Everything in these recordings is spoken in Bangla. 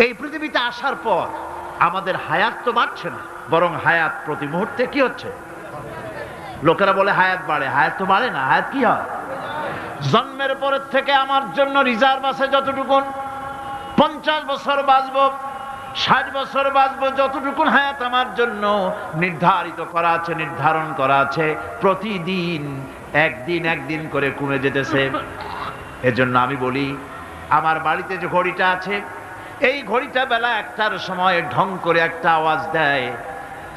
এই পৃথিবীতে আসার পর আমাদের হায়াত তো বাড়ছে না, বরং হায়াত প্রতি মুহূর্তে কি হচ্ছে? লোকেরা বলে হায়াত বাড়ে, হায়াত তো বাড়ে না, হায়াত কি হয়? জন্মের পরের থেকে আমার জন্য রিজার্ভ আছে যতটুকুন, 50 বছর বাঁচবো, 60 বছর বাঁচবো, যতটুকুন হায়াত আমার জন্য নির্ধারিত করা আছে, নির্ধারণ করা আছে, প্রতিদিন একদিন একদিন করে কমে যেতেছে। এজন্য আমি বলি, আমার বাড়িতে যে ঘড়িটা আছে, এই ঘড়িটা বেলা 1টার সময় ঢং করে একটা আওয়াজ দেয়,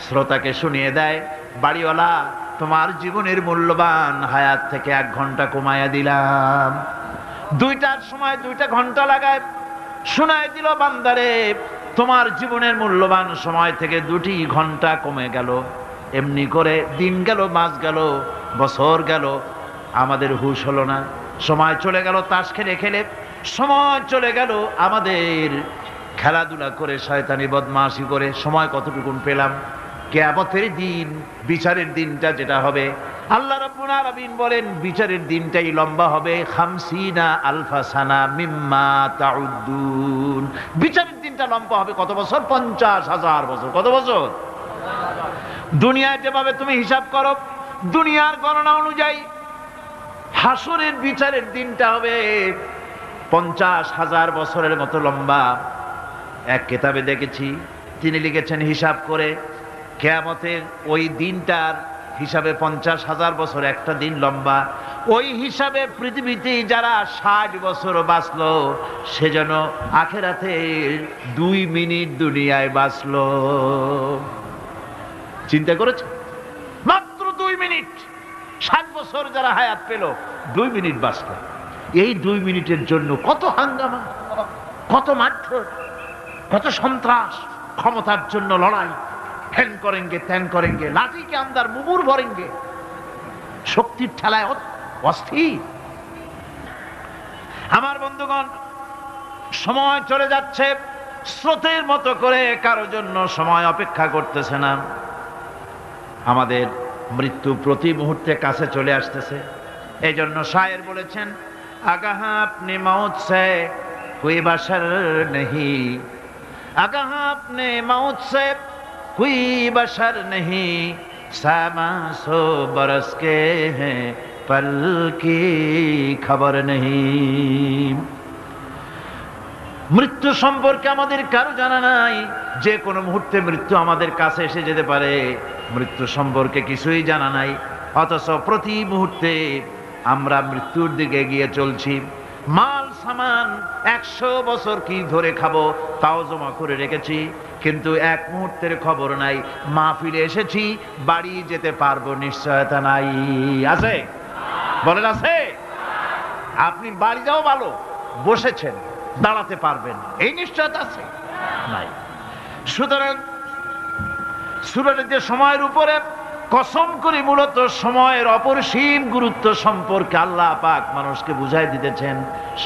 শ্রোতাকে শুনিয়ে দেয়, বাড়িওয়ালা তোমার জীবনের মূল্যবান হায়াত থেকে 1 ঘন্টা কমায়া দিলাম। 2টার সময় 2টা ঘন্টা লাগায় শোনায় দিল, বান্দারে তোমার জীবনের মূল্যবান সময় থেকে 2টি ঘন্টা কমে গেল। এমনি করে দিন গেল, মাস গেল, বছর গেল, আমাদের হুঁশ হলো না। সময় চলে গেল তাস খেলে খেলে, সময় চলে গেল আমাদের খেলাধুলা করে, শয়তানি বদমাশি করে। সময় কতটুকুন পেলাম? কিয়ামতের দিন, বিচারের দিনটা যেটা হবে, আল্লাহ রাব্বুল আলামিন বলেন বিচারের দিনটাই লম্বা হবে 50 আলফা সানা মিম্মা তাউদ্দুন। বিচারের দিনটা লম্বা হবে কত বছর? 50,000 বছর। কত বছর? দুনিয়ায় যেভাবে তুমি হিসাব করো, দুনিয়ার গণনা অনুযায়ী হাসরের বিচারের দিনটা হবে 50,000 বছরের মতো লম্বা। এক কিতাবে দেখেছি, তিনি লিখেছেন হিসাব করে, কিয়ামতের ওই দিনটার হিসাবে 50,000 বছর একটা দিন লম্বা। ওই হিসাবে পৃথিবীতে যারা 60 বছর বাঁচলো, সেজন্য আখেরাতে 2 মিনিট দুনিয়ায় বাঁচলো। চিন্তা করেছে? মাত্র 2 মিনিট। 60 বছর যারা হায়াত পেল, 2 মিনিট বাঁচলো। এই 2 মিনিটের জন্য কত হাঙ্গামা, কত মারধর, কত সন্ত্রাস, ক্ষমতার জন্য লড়াই, হ্যান করেঙ্গে ত্যান করেঙ্গে, লাঠিকে আন্দার মুগুর ভরেঙ্গে, শক্তির ঠেলায় অস্থির। আমার বন্ধুগণ, সময় চলে যাচ্ছে স্রোতের মতো করে, কারো জন্য সময় অপেক্ষা করতেছে না। আমাদের মৃত্যু প্রতি মুহূর্তে কাছে চলে আসতেছে। এই জন্য শায়ের বলেছেন, আগাহা আপনি মৌত সে কোই বাশার নেহি, আগাহা আপনি মৌত সে कोई बशर नहीं, सामा सो बरस के हैं पल की खबर नहीं। মৃত্যু সম্পর্কে আমাদের কারো জানা নাই, যে কোনো মুহূর্তে মৃত্যু আমাদের কাছে এসে যেতে পারে। মৃত্যু সম্পর্কে কিছুই জানা নাই, অথচ প্রতি মুহূর্তে আমরা মৃত্যুর দিকে এগিয়ে চলছি। মাল সামান 100 বছর কি ধরে খাবো তাও জমা করে রেখেছি, কিন্তু এক মুহূর্তের খবর নাই। মাহফিলে এসেছি, বাড়ি যেতে পারবো নিশ্চয়তা নাই। আছে? বলেন আছে? আপনি বাড়ি যাও ভালো, বসেছেন, দাঁড়াতে পারবেন, এই নিশ্চয়তা আছে? নাই। সুতরাং সূরার যে সময়ের উপরে কসম করে মূলত সময়ের অপরিসীম গুরুত্ব সম্পর্কে আল্লাহ পাক মানুষকে বুঝাই দিতেছেন।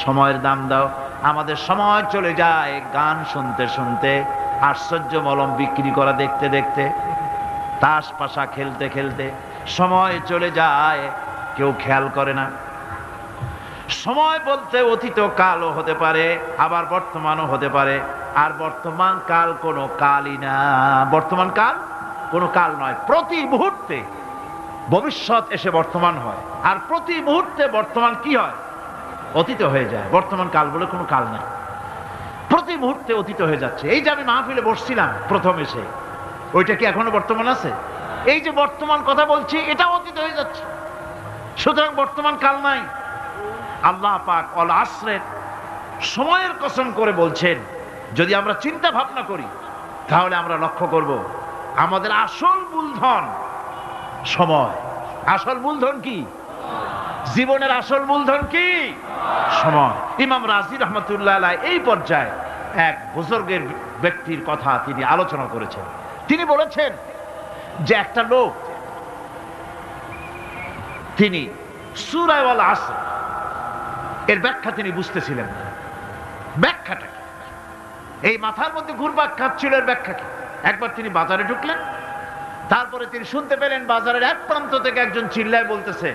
সময়ের দাম দাও। আমাদের সময় চলে যায় গান শুনতে শুনতে, আশ্চর্য মলম বিক্রি করা দেখতে দেখতে, তাস পাশা খেলতে খেলতে সময় চলে যায়, কেউ খেয়াল করে না। সময় বলতে অতীত কালও হতে পারে, আবার বর্তমানও হতে পারে। আর বর্তমান কাল কোনো কালই না। বর্তমান কাল কোনো কাল নয়। প্রতি মুহূর্তে ভবিষ্যৎ এসে বর্তমান হয়, আর প্রতি মুহূর্তে বর্তমান কি হয়? অতীত হয়ে যায়। বর্তমান কাল বলে কোনো কাল নাই, প্রতি মুহূর্তে অতীত হয়ে যাচ্ছে। এই যে আমি মাহফিলে বসছিলাম প্রথম এসে, ওইটা কি এখনো বর্তমান আছে? এই যে বর্তমান কথা বলছি, এটা অতীত হয়ে যাচ্ছে। সুতরাং বর্তমান কাল নাই। আল্লাহ পাক অল আসরের সময়ের কসম করে বলছেন। যদি আমরা চিন্তা ভাবনা করি, তাহলে আমরা লক্ষ্য করব আমাদের আসল মূলধন সময়। আসল মূলধন কি? জীবনের আসল মূলধন কি? সময়। ইমাম রাজি রহমতুল্লাহ আলাইহি এই পর্যায়ে এক বুজুর্গের ব্যক্তির কথা তিনি আলোচনা করেছেন। তিনি বলেছেন যে একটা লোক, তিনি সূরা আল আসর এর ব্যাখ্যা তিনি বুঝতেছিলেন না। ব্যাখ্যাটা কি? এই মাথার মধ্যে ঘুরপাক খাচ্ছিল এর ব্যাখ্যা কি? একবার তিনি বাজারে ঢুকলেন, তারপরে তিনি শুনতে পেলেন বাজারের এক প্রান্ত থেকে একজন চিল্লায় বলতেছে,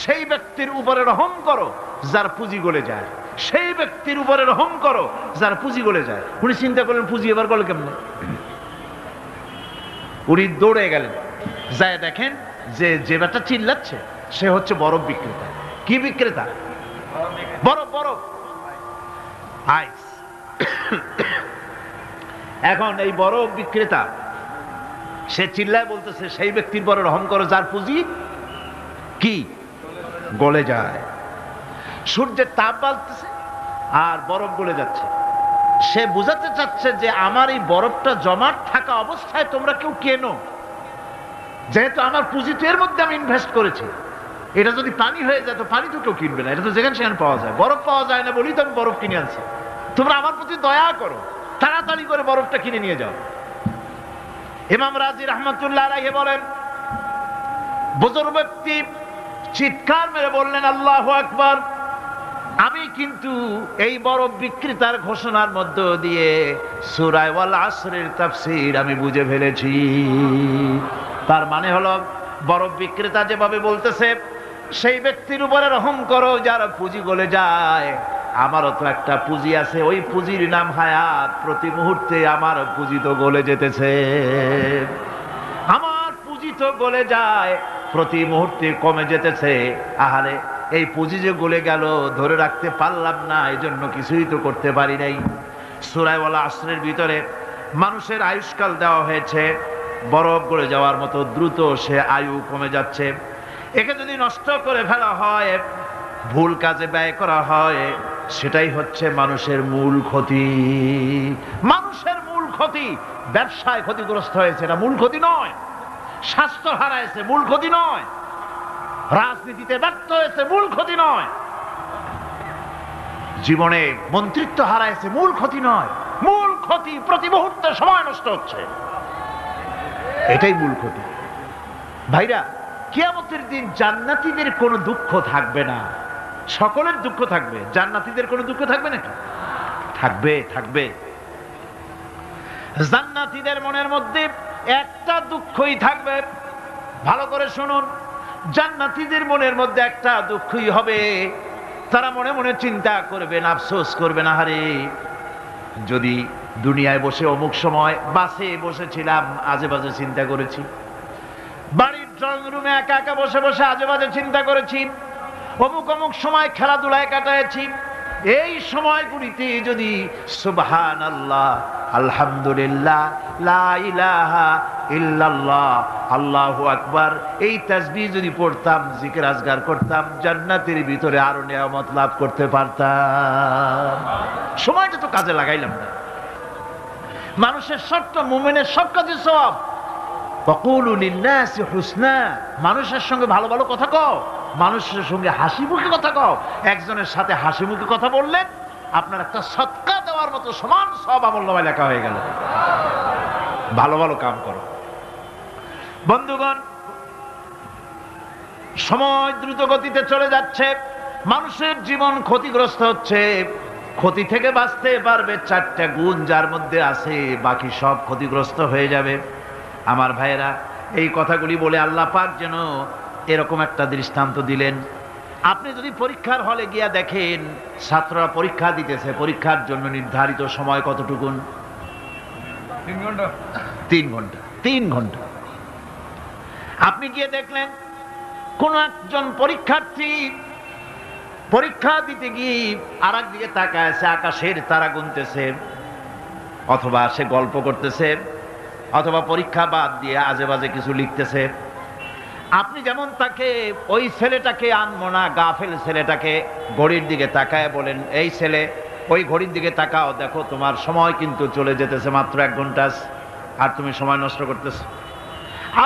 সেই ব্যক্তির উপরে রহম করো যার পুঁজি গলে যায়, সেই ব্যক্তির উপরে রহম করো যার পুঁজি গলে যায়। উনি চিন্তা করলেন পুঁজি এবার গলে কেমনে, উনি দৌড়ে গেলেন, যায় দেখেন যে ব্যাটা চিল্লাচ্ছে সে হচ্ছে বরফ বিক্রেতা। কি বিক্রেতা? বরফ, বরফ, আইস। এখন এই বরফ বিক্রেতা সে চিল্লায় বলতেছে সেই ব্যক্তির পরে রহম করো যার পুঁজি কি গলে যায়। সূর্যের তাপ বাড়তেছে আর বরফ গলে যাচ্ছে। সে বুঝাতে চাচ্ছে যে আমার এই বরফটা জমাট থাকা অবস্থায় তোমরা কেউ কেনো, যেহেতু আমার পুঁজি তো এর মধ্যে আমি ইনভেস্ট করেছি। এটা যদি পানি হয়ে যায় তো পানি তো কেউ কিনবে না, এটা তো যেখানে সেখানে পাওয়া যায়। বরফ পাওয়া যায় না বলি তো আমি বরফ কিনে আনছি। তোমরা আমার প্রতি দয়া করো, তাড়াতাড়ি করে বরফটা কিনে নিয়ে যাও। ইমাম রাজি রহমাতুল্লাহ আলাইহি বলেন, বুজুর্গ ব্যক্তি চিৎকার মেরে বললেন আল্লাহু আকবার, আমি কিন্তু এই বরফ বিক্রেতার ঘোষণার মধ্য দিয়ে সূরা ওয়াল আসরের তাফসীর আমি বুঝে ফেলেছি। তার মানে হলো বরফ বিক্রেতা যেভাবে বলতেছে সেই ব্যক্তির উপরে রহম করো যার পুঁজি গলে যায়, আমারও তো একটা পুঁজি আছে, ওই পুঁজির নাম হায়াত। প্রতি মুহূর্তে আমার পুঁজি তো গলে যেতেছে, আমার পুঁজি তো গলে যায়, প্রতি মুহূর্তে কমে যেতেছে। আহারে এই পুঁজি যে গলে গেল ধরে রাখতে পারলাম না, এই জন্য কিছুই তো করতে পারি নাই। সূরা ওয়াল আসরের ভিতরে মানুষের আয়ুষ্কাল দেওয়া হয়েছে বরফ গলে যাওয়ার মতো দ্রুত সে আয়ু কমে যাচ্ছে। একে যদি নষ্ট করে ফেলা হয়, ভুল কাজে ব্যয় করা হয়, সেটাই হচ্ছে মানুষের মূল ক্ষতি। মানুষের মূল ক্ষতি। ব্যবসায় ক্ষতিগ্রস্ত হয়েছে, এটা মূল ক্ষতি নয়। স্বাস্থ্য হারাইছে, মূল ক্ষতি নয়। রাজনীতিতে ব্যর্থ হয়েছে, মূল ক্ষতি নয়। জীবনে মন্ত্রিত্ব হারাইছে, মূল ক্ষতি নয়। মূল ক্ষতি প্রতি মুহূর্তে সময় নষ্ট হচ্ছে, এটাই মূল ক্ষতি। ভাইরা, কিয়ামতের দিন জান্নাতীদের কোনো দুঃখ থাকবে না, সকলের দুঃখ থাকবে। জান্নাতীদের কোনো দুঃখ থাকবে নাকি? থাকবে, থাকবে। জান্নাতীদের মনের মধ্যে একটা দুঃখই থাকবে। ভালো করে শুনুন, জান্নাতীদের মনের মধ্যে একটা দুঃখই হবে। তারা মনে মনে চিন্তা করবেন, আফসোস করবেন, আহারে যদি দুনিয়ায় বসে অমুক সময় বাসে বসেছিলাম আজে বাজে চিন্তা করেছি, বাড়ির ড্রয়িং রুমে একা একা বসে বসে আজে বাজে চিন্তা করেছি, অমুক অমুক সময় খেলাধুলায় কাটাইছি, এই সময়গুলিতে যদি সুবহানাল্লাহ, আলহামদুলিল্লাহ, লা ইলাহা ইল্লাল্লাহ, আল্লাহু আকবার এই তাসবিহ যদি পড়তাম, জিকির আজগার করতাম, জান্নাতের ভিতরে আরো নিয়ামত লাভ করতে পারতাম। সময়টা তো কাজে লাগাইলাম না। মানুষের শর্ত, মুমিনের সব কাজে সওয়াব। ওয়াকুলু লিন-নাসি হুসনা, মানুষের সঙ্গে ভালো ভালো কথা কও, মানুষের সঙ্গে হাসি মুখে কথা কও। একজনের সাথে হাসি মুখে কথা বললেন আপনার একটা সদকা দেওয়ার মতো সমান সব আমলনামায় লেখা হয়ে গেল। ভালো ভালো কাম করো। বন্ধুগণ, সময় দ্রুত গতিতে চলে যাচ্ছে, মানুষের জীবন ক্ষতিগ্রস্ত হচ্ছে। ক্ষতি থেকে বাঁচতে পারবে 4টা গুণ যার মধ্যে আছে, বাকি সব ক্ষতিগ্রস্ত হয়ে যাবে। আমার ভাইয়েরা, এই কথাগুলি বলে আল্লাহ পাক যেন এরকম একটা দৃষ্টান্ত দিলেন। আপনি যদি পরীক্ষার হলে গিয়া দেখেন ছাত্ররা পরীক্ষা দিতেছে, পরীক্ষার জন্য নির্ধারিত সময় কতটুকুন? 3 ঘন্টা। 3 ঘন্টা, 3 ঘন্টা। আপনি গিয়ে দেখলেন কোন একজন পরীক্ষার্থী পরীক্ষা দিতে গিয়ে আর একদিকে তাকায় আছে, আকাশের তারা গুনতেছে, অথবা সে গল্প করতেছে, অথবা পরীক্ষা বাদ দিয়ে আজে বাজে কিছু লিখতেছে। আপনি যেমন তাকে, ওই ছেলেটাকে আনবো না, গাফেল ছেলেটাকে ঘড়ির দিকে তাকায় বলেন, এই ছেলে ওই ঘড়ির দিকে তাকাও, দেখো তোমার সময় কিন্তু চলে যেতেছে মাত্র 1 ঘন্টা, আর তুমি সময় নষ্ট করতেছো।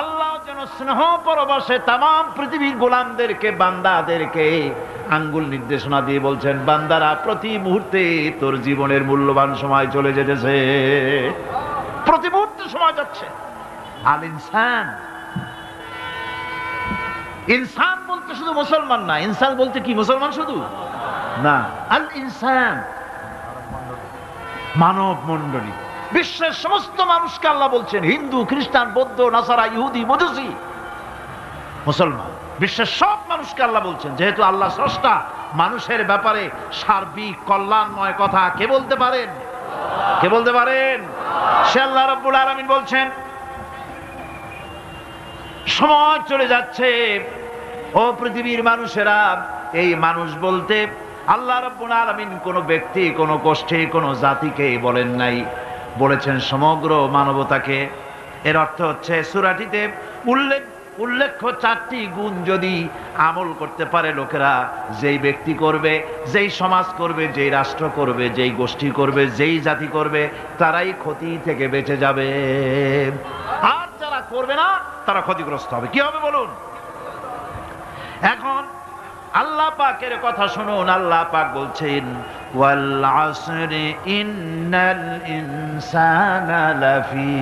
আল্লাহ যেন স্নেহ পরবশে তামাম পৃথিবীর গোলামদেরকে, বান্দাদেরকে আঙ্গুল নির্দেশনা দিয়ে বলছেন, বান্দারা প্রতি মুহূর্তে তোর জীবনের মূল্যবান সময় চলে যেতেছে, প্রতি মুহূর্তে সময় যাচ্ছে। আল ইনসান, ইনসান বলতে শুধু মুসলমান না, ইনসান বলতে কি মুসলমান শুধু না, আল ইনসান মানব মণ্ডলী, বিশ্বের সমস্ত মানুষকে আল্লাহ বলছেন, হিন্দু, খ্রিস্টান, বৌদ্ধ, নাসারা, ইহুদি, মজুসি, মুসলমান, বিশ্বের সব মানুষকে আল্লাহ বলছেন। যেহেতু আল্লাহ স্রষ্টা, মানুষের ব্যাপারে সার্বিক কল্যাণময় কথা কে বলতে পারেন? কে বলতে পারেন? সে আল্লাহ রাব্বুল আলামিন বলছেন, সময় চলে যাচ্ছে ও পৃথিবীর মানুষেরা, এই মানুষ বলতে আল্লাহ রাব্বুল আলামিন কোন ব্যক্তি, কোন গোষ্ঠী, কোন জাতিকে বলেন নাই, বলেছেন সমগ্র মানবতাকে। এর অর্থ হচ্ছে সূরাটিতে উল্লেখ্য 4টি গুণ যদি আমল করতে পারে লোকেরা, যেই ব্যক্তি করবে, যেই সমাজ করবে, যেই রাষ্ট্র করবে, যেই গোষ্ঠী করবে, যেই জাতি করবে, তারাই ক্ষতি থেকে বেঁচে যাবে। আর যারা করবে না তারা ক্ষতিগ্রস্ত হবে। কি হবে বলুন? এখন আল্লাহ পাকের কথা শুনুন। আল্লাহ পাক বলছেন, ওয়াল আসরি ইন্নাল ইনসানা লাফি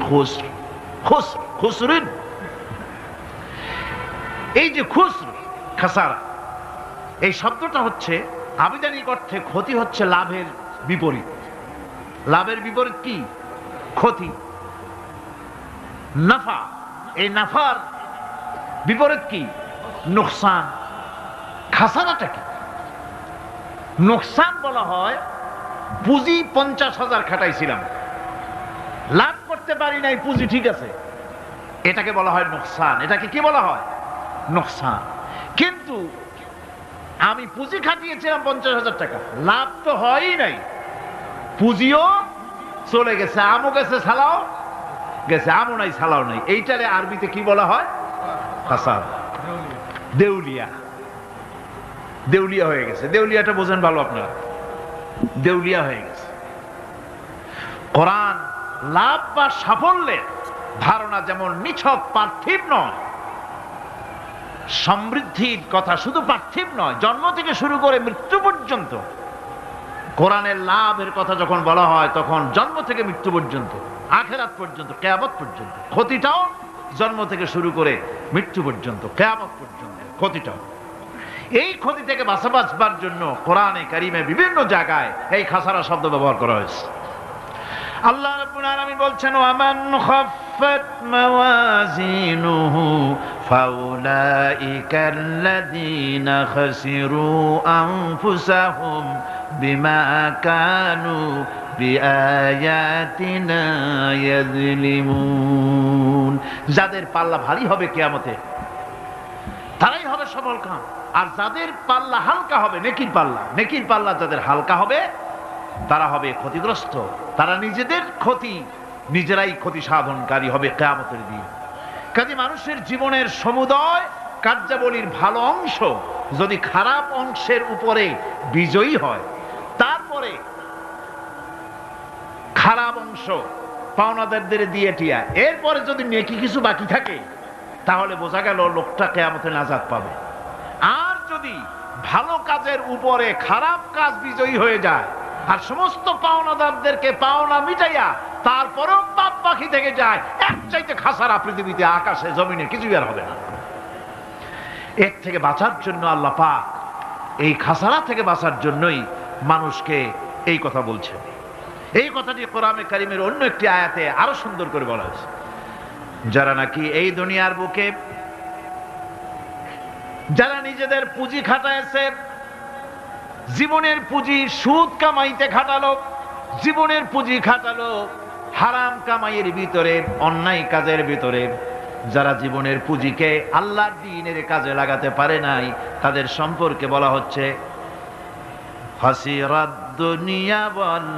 খুসর। খুসর, খুসরিন, এই যে খুসর, খাসারা, এই শব্দটা হচ্ছে আবিধানিক অর্থে ক্ষতি হচ্ছে লাভের বিপরীত। লাভের বিপরীত কি? ক্ষতি। নাফা, এই নাফার বিপরীত কি? নোকসান। খাসারাটা কি? নোকসান বলা হয় পুঁজি 50,000 খাটাইছিলাম, লাভ করতে পারি নাই, পুঁজি ঠিক আছে, এটাকে বলা হয় নোকসান। এটাকে কি বলা হয়? নোকসান। কিন্তু আমি পুঁজি খাটিয়েছিলাম 50,000 টাকা, লাভ তো হয়ই নাই, পুঁজিও চলে গেছে, আমও গেছে, সালাও গেছে, আমও নাই, সালাও নাই। এইটারে আরবিতে কি বলা হয়? খাসার, দেউলিয়া। দেউলিয়া হয়ে গেছে। দেউলিয়াটা বোঝেন ভালো আপনারা, দেউলিয়া হয়ে গেছে। কোরআন লাভ বা সাফল্যের ধারণা যেমন নিছক পার্থিব নয়, সমৃদ্ধির কথা শুধু পার্থিব নয়, জন্ম থেকে শুরু করে মৃত্যু পর্যন্ত কোরআনের লাভের কথা যখন বলা হয় তখন জন্ম থেকে মৃত্যু পর্যন্ত, আখিরাত পর্যন্ত, কিয়ামত পর্যন্ত। ক্ষতিটাও জন্ম থেকে শুরু করে মৃত্যু পর্যন্ত, কিয়ামত পর্যন্ত ক্ষতিটাও। এই ক্ষতি থেকে বাঁচবার জন্য কোরআনে কারিমে বিভিন্ন জায়গায় এই খাসারা শব্দ ব্যবহার করা হয়েছে। আল্লাহ রাব্বুল আলামিন বলছেন, ওয়ামান খাফফাত মাওয়াজিনুহু ফাউলাইকাল্লাযীনা খাসিরু আনফুসাহুম বিমা কানু বিআয়াতিনা ইয়াযলিমুন। যাদের পাল্লা ভারী হবে কিয়ামতে তারাই হবে সফলকাম, আর যাদের পাল্লা হালকা হবে, নেকির পাল্লা, নেকির পাল্লা যাদের হালকা হবে তারা হবে ক্ষতিগ্রস্ত। তারা নিজেদের ক্ষতি নিজেরাই ক্ষতি সাধনকারী হবে কিয়ামতের দিন। কাজে মানুষের জীবনের সমুদয় কার্যাবলীর ভালো অংশ যদি খারাপ অংশের উপরে বিজয়ী হয়, তারপরে খারাপ অংশ পাওনাদারদের দিয়ে টিয়া, এরপরে যদি নেকি কিছু বাকি থাকে, তাহলে বোঝা গেল লোকটা কিয়ামতে নাজাত পাবে। আর যদি ভালো কাজের উপরে খারাপ কাজ বিজয়ী হয়ে যায় আর সমস্ত পাওনাদারদেরকে পাওনা মিটাইয়া তারপরেও পাপ বাকি থেকে যায়, এক চাইতে খাসারা পৃথিবীতে, আকাশে, জমিনে কিছুই আর হবে না। এর থেকে বাঁচার জন্য আল্লাহ পাক, এই খাসারা থেকে বাঁচার জন্যই মানুষকে এই কথা বলছে। এই কথাটি কোরআনে কারিমের অন্য একটি আয়াতে আরো সুন্দর করে বলা হয়েছে। যারা নাকি এই দুনিয়ার বুকে, যারা নিজেদের পুঁজি খাটাইছে, জীবনের পুঁজি সুদ কামাইতে খাটালো, জীবনের পুঁজি খাটালো হারাম কামাইয়ের ভিতরে, অন্যায় কাজের ভিতরে, যারা জীবনের পুঁজিকে আল্লাহর দ্বীনের কাজে লাগাতে পারে নাই, তাদের সম্পর্কে বলা হচ্ছে খাসিরাদ দুনিয়া ওয়াল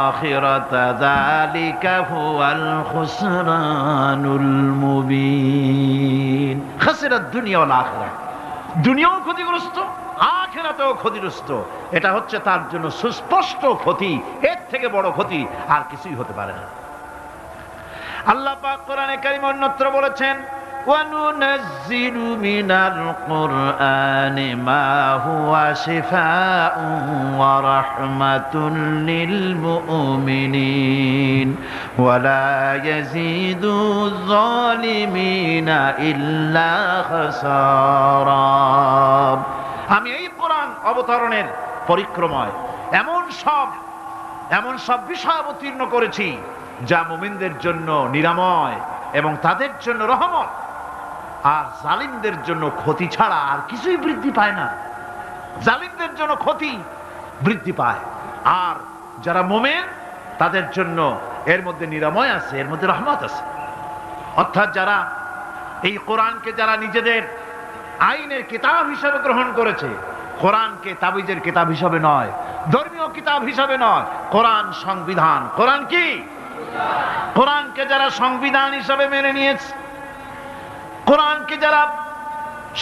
আখিরাতা যালিকা হুয়াল খুসরানুল মুবিন। খাসিরাদ দুনিয়া ওয়াল আখিরা, দুনিয়াও ক্ষতিগ্রস্ত, আখিরাতেও ক্ষতিগ্রস্ত। এটা হচ্ছে তার জন্য সুস্পষ্ট ক্ষতি, এর থেকে বড় ক্ষতি আর কিছুই হতে পারে না। আল্লাহ পাক কোরআনে কারীমে অন্যত্র বলেছেন, وَنُنَزِّلُ مِنَ الْقُرْآنِ مَا هُوَ شِفَاءٌ وَرَحْمَةٌ لِّلْمُؤْمِنِينَ وَلَا يَزِيدُ الظَّالِمِينَ إِلَّا خَسَارًا। আমি এই কোরআন অবতরণের পরিক্রমায় এমন সব বিষয় অবতীর্ণ করেছি যা মুমিনদের জন্য নিরাময় এবং তাদের জন্য রহমত, আর জালিমদের জন্য ক্ষতি ছাড়া আর কিছুই বৃদ্ধি পায় না। জালিমদের জন্য ক্ষতি বৃদ্ধি পায়। আর যারা মুমিন তাদের জন্য এর মধ্যে নিরাময় আছে, এর মধ্যে রহমত আছে। অর্থাৎ যারা এই কোরআনকে যারা নিজেদের আইনের কিতাব হিসাবে গ্রহণ করেছে, কোরআনকে তাবিজের কিতাব হিসাবে নয়, ধর্মীয় কিতাব হিসাবে নয়, কোরআন সংবিধান। কোরআন কি? কোরআনকে যারা সংবিধান হিসাবে মেনে নিয়েছে, কোরআনকে যারা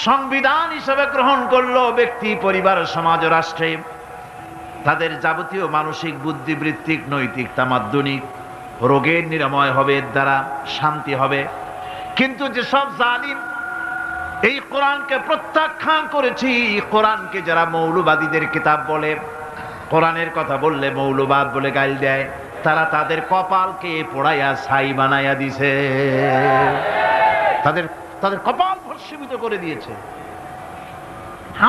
সংবিধান হিসাবে গ্রহণ করলো, ব্যক্তি, পরিবার, সমাজ, রাষ্ট্রে তাদের যাবতীয় মানসিক, বুদ্ধিবৃত্তিক, নৈতিক, তামাদ্দুনিক রোগের নিরাময় হবে, এর দ্বারা শান্তি হবে। কিন্তু যেসব জালিম এই কোরআনকে প্রত্যাখ্যান করেছি, কোরআনকে যারা মৌলবাদীদের কিতাব বলে, কোরআনের কথা বললে মৌলবাদ বলে গাল দেয়, তারা তাদের কপালকে পোড়াইয়া ছাই বানাইয়া দিছে, তাদের তাদের কপাল ভস্মীভূত করে দিয়েছে।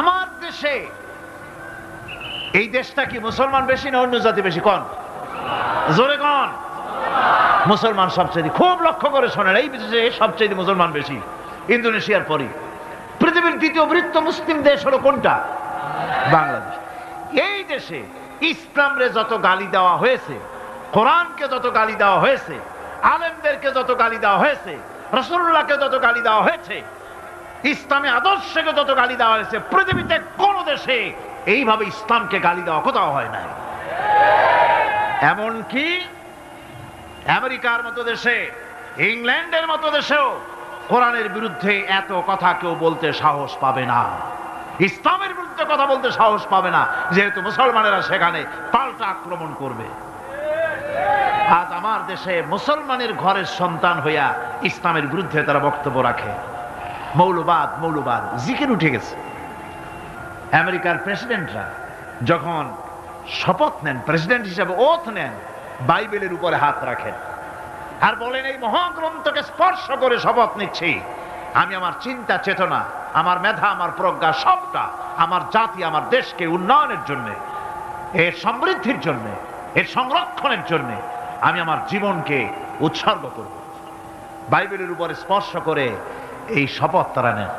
আমার দেশে, এই দেশটা কি মুসলমান বেশি না অন্য জাতি বেশি? কোন? জোরে কোন? মুসলমান সবচেয়ে। খুব লক্ষ্য করে শোনেন, এই দেশে সবচেয়ে মুসলমান বেশি, ইন্দোনেশিয়ার পরে। পৃথিবীর দ্বিতীয় বৃহত্তম মুসলিম দেশ হলো কোনটা? বাংলাদেশ। এই দেশে ইসলামরে যত গালি দেওয়া হয়েছে, কোরআনকে যত গালি দেওয়া হয়েছে, আলেমদেরকে যত গালি দেওয়া হয়েছে, রাসূলুল্লাহকে যত গালি দেওয়া হয়েছে, ইসলামী আদর্শকে যত গালি দেওয়া হয়েছে, পৃথিবীতে কোন দেশে এইভাবে ইসলামকে গালি দেওয়া কোথাও হয় নাই। এমনকি আমেরিকার মতো দেশে, ইংল্যান্ডের মতো দেশেও কোরআনের বিরুদ্ধে এত কথা কেউ বলতে সাহস পাবে না, ইসলামের বিরুদ্ধে কথা বলতে সাহস পাবে না, যেহেতু মুসলমানেরা সেখানে পাল্টা আক্রমণ করবে। আজ আমার দেশে মুসলমানের ঘরের সন্তান হইয়া ইসলামের বিরুদ্ধে তারা বক্তব্য রাখে। মৌলবাদ, মৌলবাদ জিকির উঠে গেছে। আমেরিকার প্রেসিডেন্টরা যখন শপথ নেন, প্রেসিডেন্ট হিসেবে ওথ নেন, বাইবেলের উপরে হাত রাখেন আর বলেন, এই মহাগ্রন্থকে স্পর্শ করে শপথ নিচ্ছি, আমি আমার চিন্তা চেতনা, আমার মেধা, আমার প্রজ্ঞা সবটা আমার জাতি, আমার দেশকে উন্নয়নের জন্য, এর সমৃদ্ধির জন্য, এর সংরক্ষণের জন্য আমি আমার জীবনকে উৎসর্গ করব। বাইবেলের উপরে স্পর্শ করে এই শপথ তারা নেন।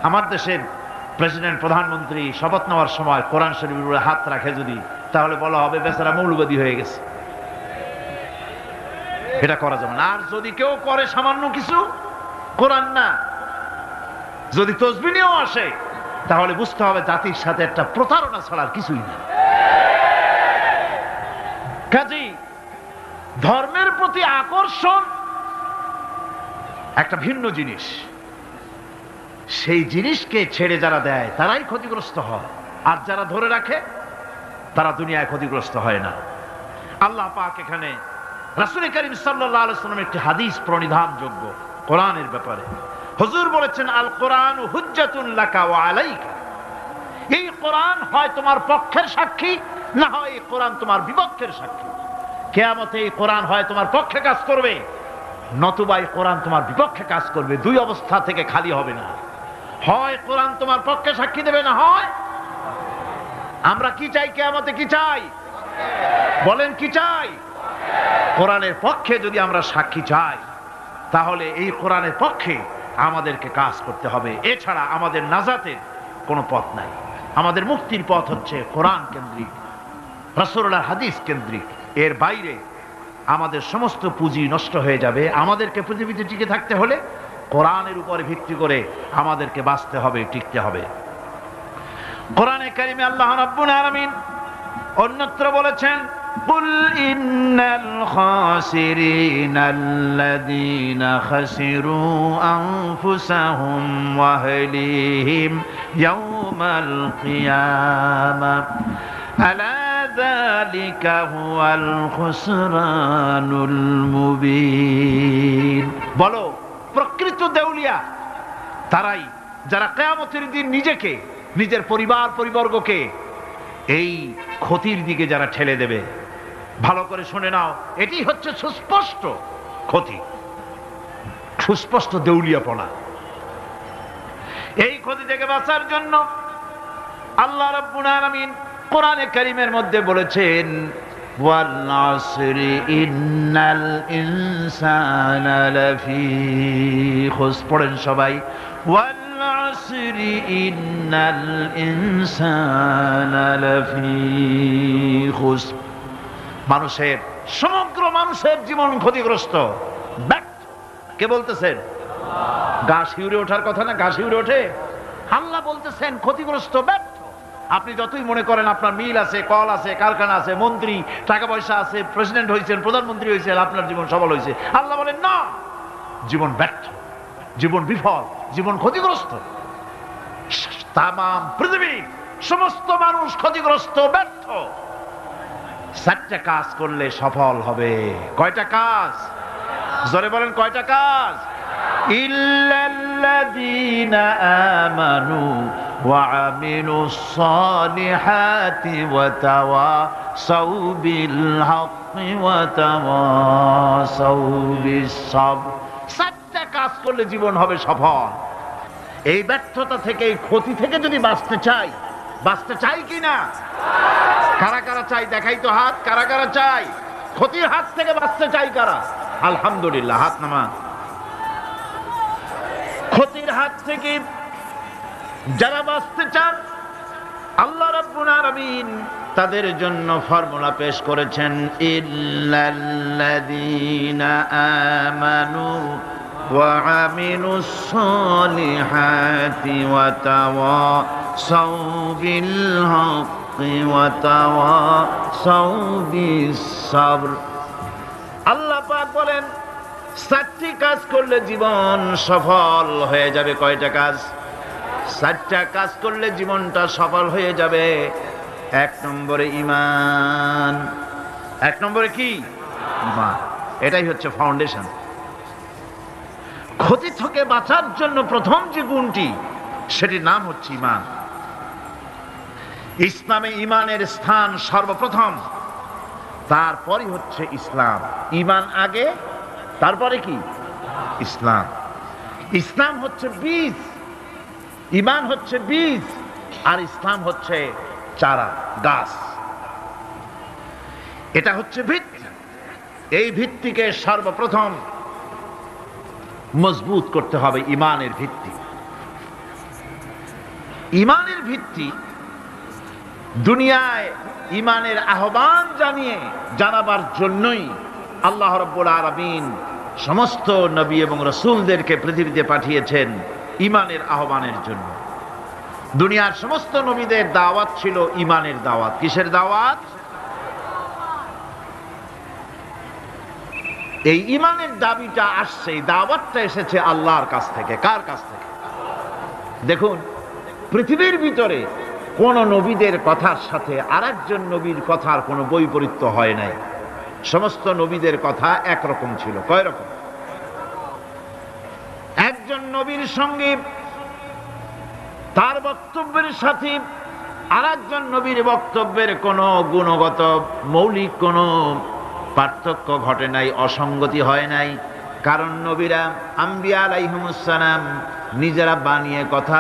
আমার দেশের প্রেসিডেন্ট, প্রধানমন্ত্রী শপথ নেওয়ার সময় কোরআন শরীফের উপরে হাত রাখে যদি, তাহলে বলা হবে বেচারা মৌলবাদী হয়ে গেছে। এটা করা যাবে না। আর যদি কেউ করে সামান্য কিছু, কোরআন না, যদি তসবিহ নিয়েও আসে, তাহলে বুঝতে হবে জাতির সাথে একটা প্রতারণা ছাড়ার কিছুই না। কাজেই ধর্মের প্রতি আকর্ষণ একটা ভিন্ন জিনিস, সেই জিনিসকে ছেড়ে যারা দেয় তারাই ক্ষতিগ্রস্ত হয়, আর যারা ধরে রাখে তারা দুনিয়ায় ক্ষতিগ্রস্ত হয় না। আল্লাহ পাক এখানে রাসূল করিম সাল্লাল্লাহু আলাইহি ওয়াসাল্লাম একটি হাদিস প্রণিধানযোগ্য কোরআনের ব্যাপারে। হুজুর বলেছেন, আল কোরআন হুজ্জাতুন লাকা ওয়া আলাইকা। এই কোরআন হয় তোমার পক্ষের সাক্ষী, না হয় এই কোরআন তোমার বিপক্ষের সাক্ষী। কিয়ামতে এই কোরআন হয় তোমার পক্ষে কাজ করবে, নতুবা এই কোরআন তোমার বিপক্ষে কাজ করবে। দুই অবস্থা থেকে খালি হবে না। হয় কোরআন তোমার পক্ষে সাক্ষী দেবে, না হয় আমরা কি চাই? কিয়ামতে কি চাই? বলেন কি চাই? কোরআনের পক্ষে যদি আমরা সাক্ষী চাই, তাহলে এই কোরআনের পক্ষে আমাদেরকে কাজ করতে হবে। এছাড়া আমাদের নাজাতের কোনো পথ নাই। আমাদের মুক্তির পথ হচ্ছে কোরআন কেন্দ্রিক, রাসূলুল্লাহর হাদিস কেন্দ্রিক। এর বাইরে আমাদের সমস্ত পুঁজি নষ্ট হয়ে যাবে। আমাদেরকে পৃথিবীতে টিকে থাকতে হলে কোরআনের উপরে ভিত্তি করে আমাদেরকে বাঁচতে হবে, টিকতে হবে। কোরআনে কারিমে আল্লাহ রাব্বুল আলামিন অন্যত্র বলেছেন, কুল ইন্নাল খাসিরিনাল্লাযীনা খাসিরু আনফুসাহুম ওয়া আহলিহিম ইয়াওমাল কিয়ামাহ আলা যালিকা হুয়াল খুসরানুল মুবিন। বলো, প্রকৃত দেউলিয়া তারাই যারা কিয়ামতের দিন নিজেকে, নিজের পরিবার পরিবর্গকে এই ক্ষতির দিকে যারা ঠেলে দেবে। ভালো করে শুনে নাও, এটি হচ্ছে সুস্পষ্ট ক্ষতি, সুস্পষ্ট দেউলিয়াপনা। এই ক্ষতি থেকে বাঁচার জন্য আল্লাহ রাব্বুল আলামিন কোরআনে কারীমের মধ্যে বলেছেন, ওয়াল আসরি ইন্নাল ইনসানা লাফি খুসর। পড়েন সবাই, ওয়াল আসরি ইন্নাল ইনসানা লাফি খুসর। মানুষের, সমগ্র মানুষের জীবন ক্ষতিগ্রস্ত, ব্যর্থ। কে বলতেছেন? গা শিউরে ওঠার কথা না? গা শিউরে ওঠে। আল্লাহ বলতেছেন ক্ষতিগ্রস্ত, ব্যর্থ। আপনি যতই মনে করেন আপনার মিল আছে, কল আছে, কারখানা আছে, মন্ত্রী, টাকা পয়সা আছে, প্রেসিডেন্ট হয়েছেন, প্রধানমন্ত্রী হয়েছেন, আপনার জীবন সফল হয়েছে, আল্লাহ বলেন না, জীবন ব্যর্থ, জীবন বিফল, জীবন ক্ষতিগ্রস্ত। তাম পৃথিবীর সমস্ত মানুষ ক্ষতিগ্রস্ত, ব্যর্থ। 4টা কাজ করলে সফল হবে। কয়টা কাজ? জোরে বলেন, কয়টা কাজ? ইল্লাল্লাযীনা আমানু ওয়া আমিলুস সালিহাতি ওয়া তাওয়াসাউ বিল হাক্কি ওয়া তাওয়াসাউ বিস সাবর। 4টা কাজ করলে জীবন হবে সফল। এই ব্যর্থতা থেকে, এই ক্ষতি থেকে যদি বাঁচতে চাই কি না? কারা কারা চাই? দেখাই তো হাত। কারা কারা চাই? ক্ষতির হাত থেকে বাঁচতে চাই কারা? আলহামদুলিল্লাহ, হাত নামান। ক্ষতির হাত থেকে যারা বাঁচতে চান, আল্লাহ রাব্বুল আলামিন তাদের জন্য ফর্মুলা পেশ করেছেন, ইল্লাল্লাযীনা আমানু ওয়া আমিলুস সালিহাতি ওয়া তাওয়াসাউ বিল হাক্কি ওয়া তাওয়াসাউ বিস সাবর। আল্লাহ পাক বলেন 4টি কাজ করলে জীবন সফল হয়ে যাবে। কয়টা কাজ? 4টা কাজ করলে জীবনটা সফল হয়ে যাবে। 1 নম্বরে ঈমান। 1 নম্বরে কি? ঈমান। এটাই হচ্ছে ফাউন্ডেশন। ক্ষতি থেকে বাঁচার জন্য প্রথম যে গুণটি, সেটির নাম হচ্ছে ঈমান। ইসলামে ঈমানের স্থান সর্বপ্রথম, তারপরই হচ্ছে ইসলাম। ঈমান আগে, তারপরে কি? ইসলাম। ইসলাম হচ্ছে বীজ, ঈমান হচ্ছে বীজ, আর ইসলাম হচ্ছে চারা, গাছ। এটা হচ্ছে ভিত্তি। এই ভিত্তিকে সর্বপ্রথম মজবুত করতে হবে। ঈমানের ভিত্তি, ঈমানের ভিত্তি দুনিয়ায় ঈমানের আহ্বান জানাবার জন্যই আল্লাহ রাব্বুল আলামিন সমস্ত নবী এবং রাসূলদেরকে পৃথিবীতে পাঠিয়েছেন ঈমানের আহ্বানের জন্য। দুনিয়ার সমস্ত নবীদের দাওয়াত ছিল ঈমানের দাওয়াত। কিসের দাওয়াত? এই ঈমানের দাবিটা আসছে, এই দাওয়াতটা এসেছে আল্লাহর কাছ থেকে। কার কাছ থেকে? দেখুন, পৃথিবীর ভিতরে কোন নবীদের কথার সাথে আরেকজন নবীর কথার কোনো বৈপরীত্য হয় নাই। সমস্ত নবীদের কথা একরকম ছিল। কয় রকম? একজন নবীর সঙ্গে তার বক্তব্যের সাথে আরেকজন নবীর বক্তব্যের কোনো গুণগত মৌলিক কোনো পার্থক্য ঘটে নাই, অসঙ্গতি হয় নাই। কারণ নবীরা, আম্বিয়া আলাইহিমুস সালাম, নিজেরা বানিয়ে কথা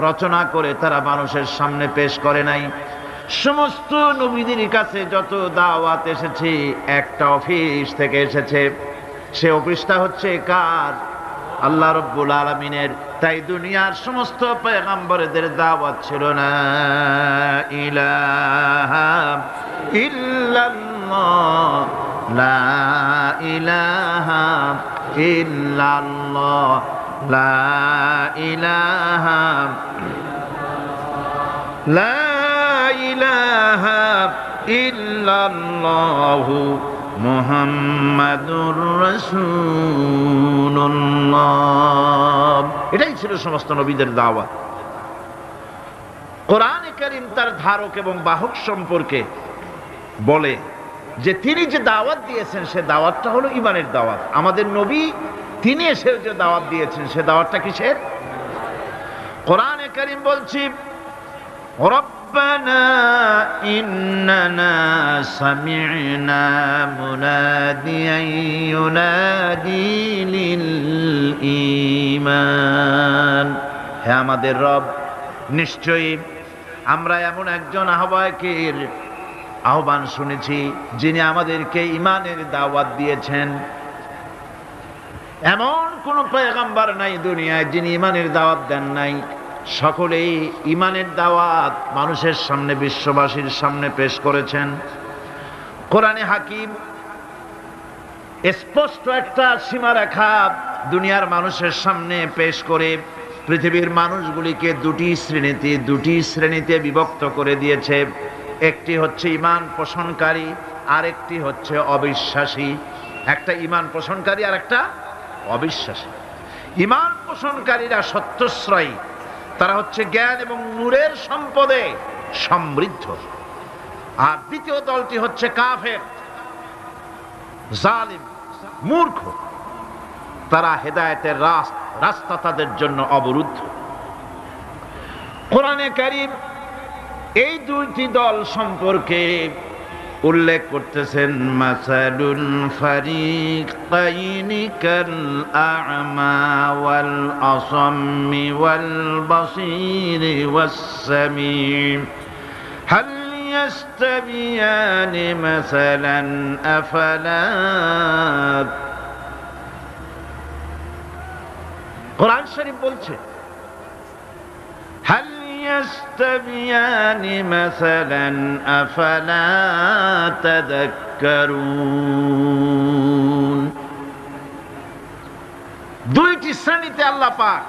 রচনা করে তারা মানুষের সামনে পেশ করে নাই। সমস্ত নবীদের কাছে যত দাওয়াত এসেছে, একটা অফিস থেকে এসেছে। সে অফিসটা হচ্ছে কার? আল্লাহ রাব্বুল আলামিনের। তাই দুনিয়ার সমস্ত পয়গম্বরদের দাওয়াত ছিল না ইলাহা ইল্লাল্লাহ, লা ইলাহা ইল্লাল্লাহ, লা ইলাহা, লা ইলাহা ইল্লাল্লাহু মুহাম্মাদুর রাসূলুল্লাহ। এটাই ছিল সমস্ত নবীদের দাওয়াত। কোরআনে কারীম তার ধারক এবং বাহক সম্পর্কে বলে যে তিনি যে দাওয়াত দিয়েছেন সে দাওয়াতটা হলো ঈমানের দাওয়াত। আমাদের নবী তিনি এসে যে দাওয়াত দিয়েছেন সে দাওয়াতটা কিসের? কোরআনে কারীম বলছি, রব্বানা ইন্নানা সামি'না মুনাদিয়ান ইউনাদি লিল ঈমান। হে আমাদের রব, নিশ্চয়ই আমরা এমন একজন আহ্বায়কের আহ্বান শুনেছি যিনি আমাদেরকে ঈমানের দাওয়াত দিয়েছেন। এমন কোন পয়গম্বর নাই দুনিয়ায় যিনি ঈমানের দাওয়াত দেন নাই। সকলেই ঈমানের দাওয়াত মানুষের সামনে, বিশ্ববাসীর সামনে পেশ করেছেন। কোরআনে হাকিম স্পষ্ট একটা সীমারেখা দুনিয়ার মানুষের সামনে পেশ করে পৃথিবীর মানুষগুলিকে দুটি শ্রেণীতে বিভক্ত করে দিয়েছে। একটি হচ্ছে ঈমান পোষণকারী, আরেকটি হচ্ছে অবিশ্বাসী। একটা ঈমান পোষণকারী আর একটা অবিশ্বাসী। ঈমান পোষণকারীরা সত্যশ্রয়ী, তারা হচ্ছে জ্ঞান এবং নূরের সম্পদে সমৃদ্ধ। আর দ্বিতীয় দলটি হচ্ছে কাফের, জালিম, মূর্খ। তারা হেদায়েতের রাস্তা তাদের জন্য অবরুদ্ধ। কোরআনে কারীম এই দুইটি দল সম্পর্কে উল্লেখ করতেছেন, মাসালুল ফারিকাইনি কাল আ'মা ওয়াল আসাম্মি ওয়াল বাসীরি ওয়াস সামীম হাল ইয়াস্তাবিয়ানি মাসালান আফালা। কোরআন শরীফ বলছে, হাল ইয়াস্তাবিয়ানি মাসালান আফালা তাযাক্কারুন। দুইটি শ্রেণীতে আল্লাহ পাক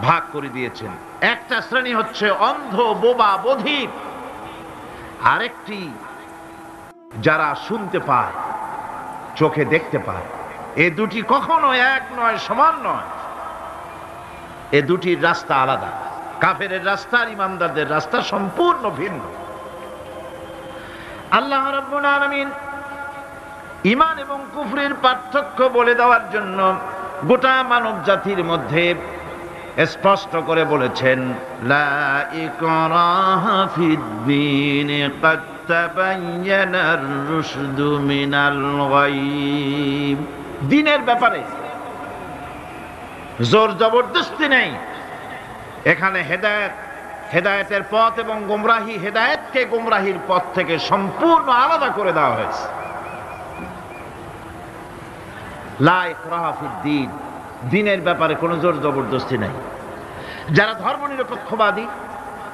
ভাগ করে দিয়েছেন। একটা শ্রেণী হচ্ছে অন্ধ, বোবা, বধির। আরেকটি যারা শুনতে পায়, চোখে দেখতে পায়। এ দুটি কখনো এক নয়, সমান নয়। এ দুটির রাস্তা আলাদা। কাফেরের রাস্তা আর ইমানদারদের রাস্তা সম্পূর্ণ ভিন্ন। আল্লাহ রাব্বুল আলামিন ঈমান এবং কুফরের পার্থক্য বলে দেওয়ার জন্য গোটা মানব জাতির মধ্যে স্পষ্ট করে বলেছেন, লা ইকরাহা ফিদ-দীন ক্বাদ তাবায়্যানার রুশদু মিনাল গায়্। দ্বীনের ব্যাপারে জোর জবরদস্তি নেই। এখানে হেদায়েতের পথ এবং গোমরাহি, হেদায়েতকে গোমরাহির পথ থেকে সম্পূর্ণ আলাদা করে দেওয়া হয়েছে। লা ইকরাহা ফিদ-দীন, দ্বীনের ব্যাপারে কোনো জোর জবরদস্তি নেই। যারা ধর্মনিরপেক্ষবাদী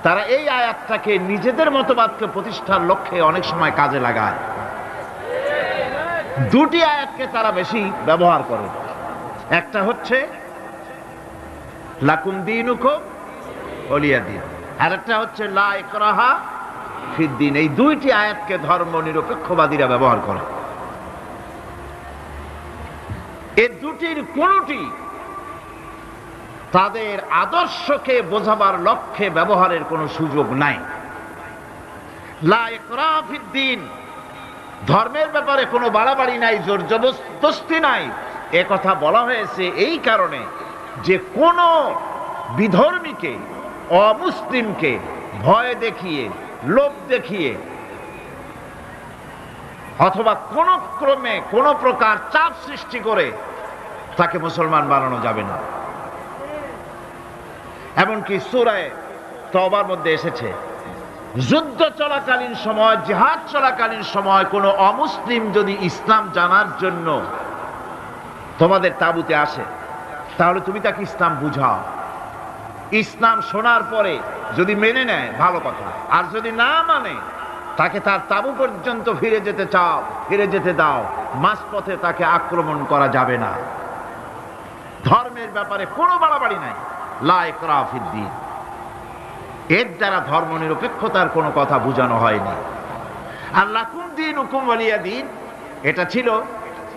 তারা এই আয়াতটাকে নিজেদের মতবাদকে প্রতিষ্ঠার লক্ষ্যে অনেক সময় কাজে লাগায়। দুটি আয়াতকে তারা বেশি ব্যবহার করে। একটা হচ্ছে লাকুম দীনুকুম ওয়ালিয়া দীন, আর একটা হচ্ছে লা ইকরাহা ফিদ-দীন। এই দুইটি আয়াতকে ধর্মনিরপেক্ষবাদীরা ব্যবহার করে। এই দুটির কোনটি তাদের আদর্শকে বোঝাবার লক্ষ্যে ব্যবহারের কোনো সুযোগ নাই। লা ইকরাহা ফিদ-দীন, ধর্মের ব্যাপারে কোনো বাড়াবাড়ি নাই, জোর জবরদস্তি নাই। এ কথা বলা হয়েছে এই কারণে যে কোন বিধর্মীকে, অমুসলিমকে ভয় দেখিয়ে, লোভ দেখিয়ে অথবা কোন ক্রমে কোন প্রকার চাপ সৃষ্টি করে তাকে মুসলমান বানানো যাবে না। এমনকি সূরা তওবার মধ্যে এসেছে, যুদ্ধ চলাকালীন সময়, জিহাদ চলাকালীন সময় কোন অমুসলিম যদি ইসলাম জানার জন্য তোমাদের তাঁবুতে আসে, তাহলে তুমি তাকে ইসলাম বুঝাও। ইসলাম শোনার পরে যদি মেনে নেয় ভালো কথা, আর যদি না মানে তাকে তার তাঁবু পর্যন্ত ফিরে যেতে দাও। মাঝপথে তাকে আক্রমণ করা যাবে না। ধর্মের ব্যাপারে কোনো বাড়াবাড়ি নাই। লা ইকরাহা ফিদ-দীন, এর দ্বারা ধর্মনিরপেক্ষতার কোনো কথা বোঝানো হয়নি। আর লাকুম দীনুকুম ওয়ালিয়া দীন, এটা ছিল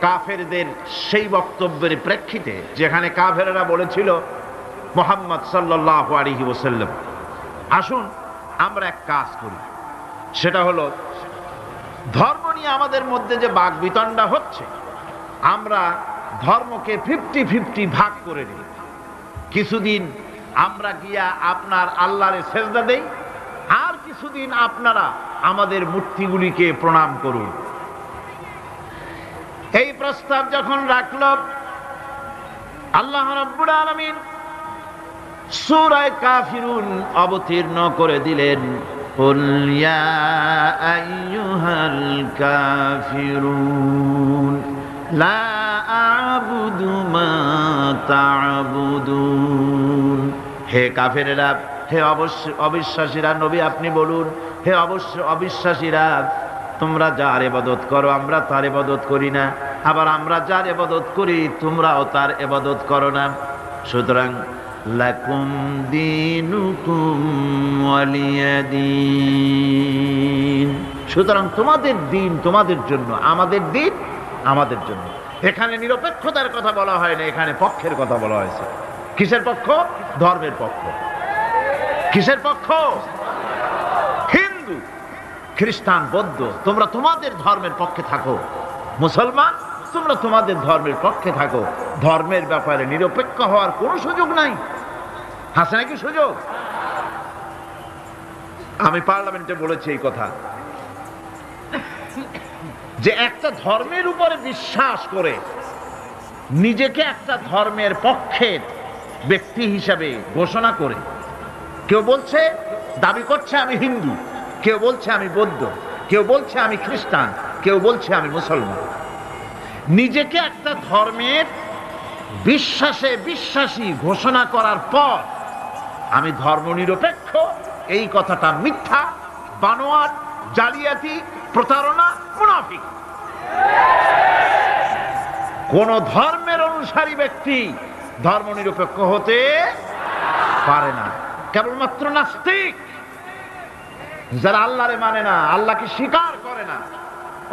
কাফেরদের সেই বক্তব্যের প্রেক্ষিতে যেখানে কাফেররা বলেছিল মুহাম্মদ সাল্লাল্লাহু আলাইহি ওয়াসাল্লাম, আসুন আমরা এক কাজ করি, সেটা হলো ধর্ম নিয়ে আমাদের মধ্যে যে বাকবিতণ্ডা হচ্ছে, আমরা ধর্মকে 50-50 ভাগ করে নিই। কিছুদিন আমরা গিয়া আপনার আল্লাহরে সেজদা দেই, আর কিছুদিন আপনারা আমাদের মূর্তিগুলিকে প্রণাম করুন। এই প্রস্তাব যখন রাখল, আল্লাহ রাব্বুল আলামিন সূরা কাফিরুন অবতীর্ণ করে দিলেন, কুল ইয়া আইয়ুহাল কাফিরুন লা আ'বুদু মা তা'বুদুন হে কাফেরেরা, হে অবিশ্বাসীরা, নবী আপনি বলুন, হে অবিশ্বাসীরা, তোমরা যার ইবাদত করো আমরা তার ইবাদত করি না, আবার আমরা যার ইবাদত করি তোমরাও তার ইবাদত করো না। সুতরাং লাকুম দীনুকুম ওয়ালিয়া দীন, সুতরাং তোমাদের দিন তোমাদের জন্য, আমাদের দিন আমাদের জন্য। এখানে নিরপেক্ষতার কথা বলা হয় না, এখানে পক্ষের কথা বলা হয়েছে। কিসের পক্ষ? ধর্মের পক্ষ। কিসের পক্ষ? হিন্দু, খ্রিস্টান, বৌদ্ধ, তোমরা তোমাদের ধর্মের পক্ষে থাকো। মুসলমান, তোমরা তোমাদের ধর্মের পক্ষে থাকো। ধর্মের ব্যাপারে নিরপেক্ষ হওয়ার কোনো সুযোগ নাই। আছে নাকি সুযোগ? আমি পার্লামেন্টে বলেছি এই কথা, যে একটা ধর্মের উপরে বিশ্বাস করে নিজেকে একটা ধর্মের পক্ষের ব্যক্তি হিসাবে ঘোষণা করে কেউ বলছে, দাবি করছে আমি হিন্দু, কেউ বলছে আমি বৌদ্ধ, কেউ বলছে আমি খ্রিস্টান, কেউ বলছে আমি মুসলমান, নিজেকে একটা ধর্মের বিশ্বাসে বিশ্বাসী ঘোষণা করার পর আমি ধর্মনিরপেক্ষ, এই কথাটা মিথ্যা, বানোয়াট, জালিয়াতি, প্রতারণা, মুনাফিক। কোন ধর্মের অনুসারী ব্যক্তি ধর্মনিরপেক্ষ হতে পারে না। কেবলমাত্র নাস্তিক, যারা আল্লাহরে মানে না, আল্লাহকে স্বীকার করে না,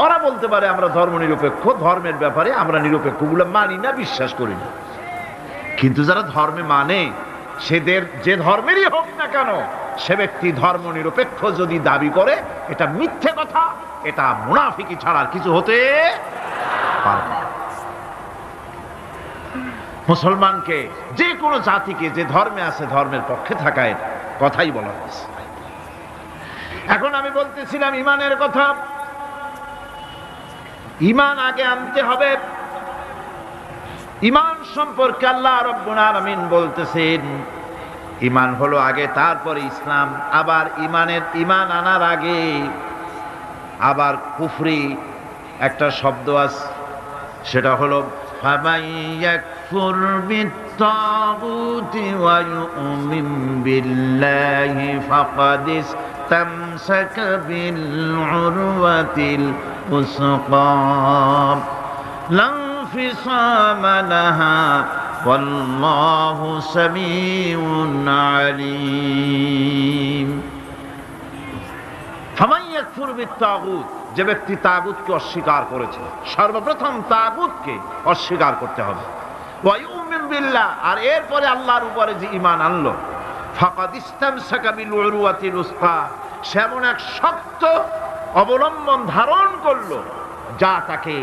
ওরা বলতে পারে আমরা ধর্মনিরপেক্ষ, ধর্মের ব্যাপারে আমরা নিরপেক্ষ, গুলো মানি না, বিশ্বাস করি না। কিন্তু যারা ধর্মে মানে, সেদের যে ধর্মেরই হোক না কেন, সে ব্যক্তি ধর্মনিরপেক্ষ যদি দাবি করে, এটা মিথ্যে কথা, এটা মুনাফিকি ছাড়া আর কিছু হতে পারে না। মুসলমানকে, যে কোনো জাতিকে যে ধর্মে আছে ধর্মের পক্ষে থাকার কথাই বলা হয়েছে। এখন আমি বলতেছিলাম ঈমানের কথা। ঈমান আগে আনতে হবে। ঈমান সম্পর্কে আল্লাহ রাব্বুল আলামিন বলতেছেন, ঈমান হলো আগে, তারপরে ইসলাম। আবার ঈমান আনার আগে আবার কুফরি একটা শব্দ আছে, সেটা হলো ফামান ইয়াকফুর বিত্তাগুতি ওয়া ইউমিন বিল্লাহি ফাকাদ ইসতামসাকা বিল উরওয়াতিল উসকা লা ইনফিসামা লাহা ওয়াল্লাহু সামিউন আলীম। ফামান ইয়াকফুর বিত্তাগুত, যে ব্যক্তি তাগুতকে অস্বীকার করেছে, সর্বপ্রথম তাগুতকে অস্বীকার করতে হবে। ওয়া ইউমিন বিল্লাহ, আর এরপরে আল্লাহর উপরে যে ঈমান আনলো, ফাকাদ ইসতামসাকা বিল উরওয়াতিল উসকা, সে এমন এক শক্ত অবলম্বন ধারণ করলো যা তাকে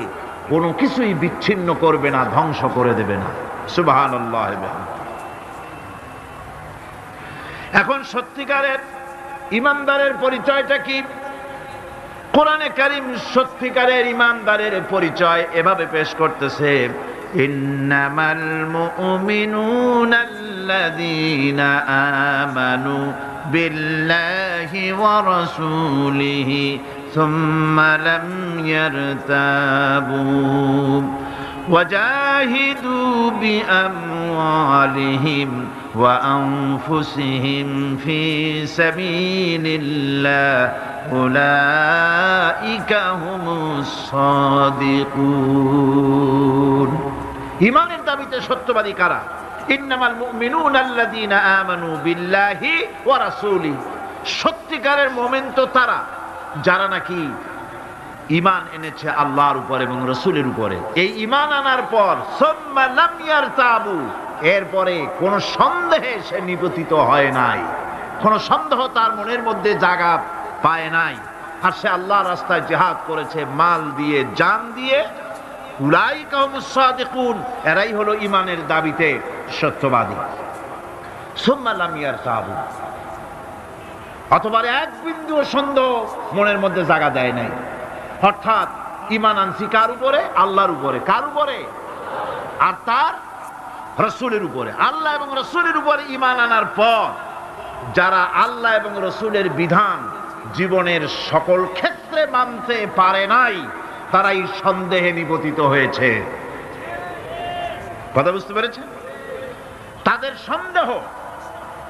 কোনো কিছুই বিচ্ছিন্ন করবে না, ধ্বংস করে দেবে না। সুবহানাল্লাহ। এখন সত্যিকারের ঈমানদারের পরিচয়টা কি? কোরআনে কারীম সত্যিকারের ঈমানদারের পরিচয় এভাবে পেশ করতেছে, ইন্নামাল মুমিনুনা আল্লাযীনা আমানু বিল্লাহি ওয়া রাসূলিহি সুম্মা লাম ইয়ারতাবু ওয়াজাহিদু বিআমওয়ালিহিম ওয়া আনফুসিহিম ফি সাবিলিল্লাহ উলাইকা হুমুস সাদিকুন। ঈমানের দাবিতে সত্যবাদী কারা? ইন্নামাল মুমিনুনা আল্লাযীনা আমানু বিল্লাহি ওয়া রাসূলিহি, সত্যিকারের মুমিন তো তারা যারা নাকি ঈমান এনেছে আল্লাহর উপর এবং রাসূলের উপরে। এই ঈমান আনার পর সুম্মা লাম ইয়ারতাবু, এরপরে কোন সন্দেহে সে নিপতিত হয় নাই, কোন সন্দেহ তার মনের মধ্যে জায়গা পায় নাই, আর সে আল্লাহর রাস্তায় জিহাদ করেছে মাল দিয়ে, জান দিয়ে। উলাইকা হুমুস সাদিকুন, এরাই হলো ঈমানের দাবিতে সত্যবাদী। সুম্মা লাম ইয়ারতাবু, অথবা এক বিন্দু সন্দেহ মনের মধ্যে জায়গা দেয় নাই। অর্থাৎ ঈমান আনছি কার উপরে? আল্লাহর উপরে। কার উপরে? আর তার রাসূলের উপরে। আল্লাহ এবং রাসূলের উপরে ঈমান আনার পর যারা আল্লাহ এবং রাসূলের বিধান জীবনের সকল ক্ষেত্রে মানতে পারে নাই, তারাই সন্দেহে নিপতিত হয়েছে। কথা বুঝতে পেরেছেন? তাদের সন্দেহ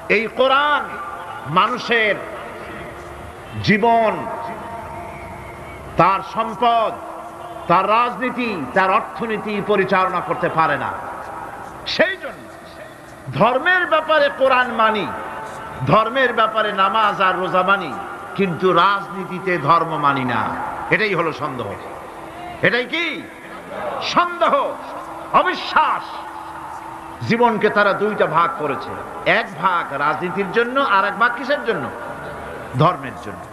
এই কোরআন মানুষের জীবন, তার সম্পদ, তার রাজনীতি, তার অর্থনীতি পরিচালনা করতে পারে না। সেই জন্য ধর্মের ব্যাপারে কোরআন মানি, ধর্মের ব্যাপারে নামাজ আর রোজা মানি, কিন্তু রাজনীতিতে ধর্ম মানি না। এটাই হলো সন্দেহ। এটাই কি সন্দেহ, অবিশ্বাস। জীবনকে তারা দুইটা ভাগ করেছে, এক ভাগ রাজনীতির জন্য আর এক ভাগ কিসের জন্য? ধর্মের জন্য।